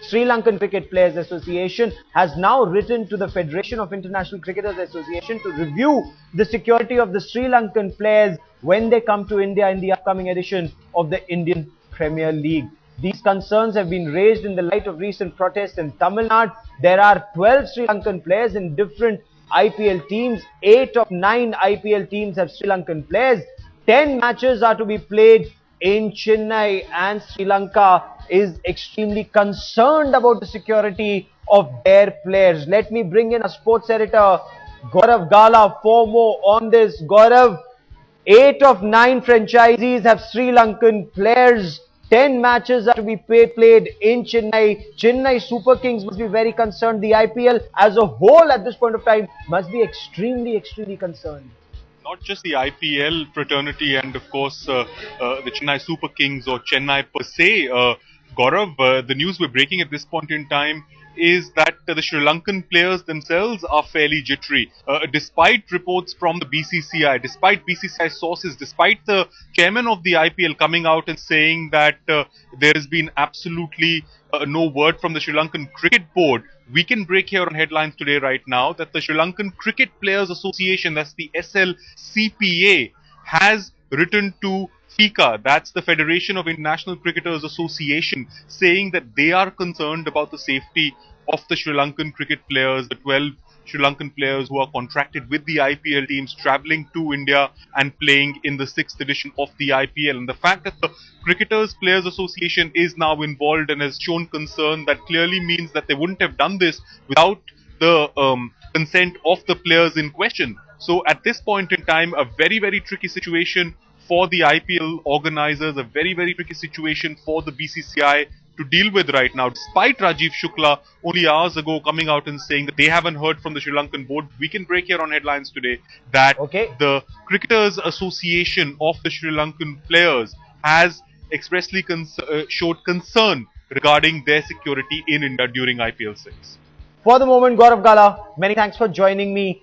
Sri Lankan Cricket Players Association has now written to the Federation of International Cricketers Association to review the security of the Sri Lankan players when they come to India in the upcoming edition of the Indian Premier League. These concerns have been raised in the light of recent protests in Tamil Nadu. There are 12 Sri Lankan players in different IPL teams. 8 of 9 IPL teams have Sri Lankan players. 10 matches are to be played in Chennai, and Sri Lanka is extremely concerned about the security of their players. Let me bring in a sports editor, Gaurav Gala, for more on this. Gaurav, 8 of 9 franchisees have Sri Lankan players. 10 matches are to be played in Chennai. Chennai Super Kings must be very concerned. The IPL as a whole at this point of time must be extremely concerned. Not just the IPL fraternity and of course the Chennai Super Kings or Chennai per se. Gaurav, the news we're breaking at this point in time is that the Sri Lankan players themselves are fairly jittery. Despite reports from the BCCI, despite BCCI sources, despite the chairman of the IPL coming out and saying that there has been absolutely no word from the Sri Lankan Cricket Board, we can break here on headlines today right now that the Sri Lankan Cricket Players Association, that's the SLCPA, has written to FICA, that's the Federation of International Cricketers Association, saying that they are concerned about the safety of the Sri Lankan cricket players, the 12 Sri Lankan players who are contracted with the IPL teams travelling to India and playing in the 6th edition of the IPL. And the fact that the Cricketers Players Association is now involved and has shown concern, that clearly means that they wouldn't have done this without the consent of the players in question. So at this point in time, a very tricky situation for the IPL organizers, a very tricky situation for the BCCI to deal with right now, despite Rajiv Shukla only hours ago coming out and saying that they haven't heard from the Sri Lankan board. We can break here on headlines today that the Cricketers Association of the Sri Lankan players has expressly showed concern regarding their security in India during IPL 6. For the moment, Gaurav Gala, many thanks for joining me.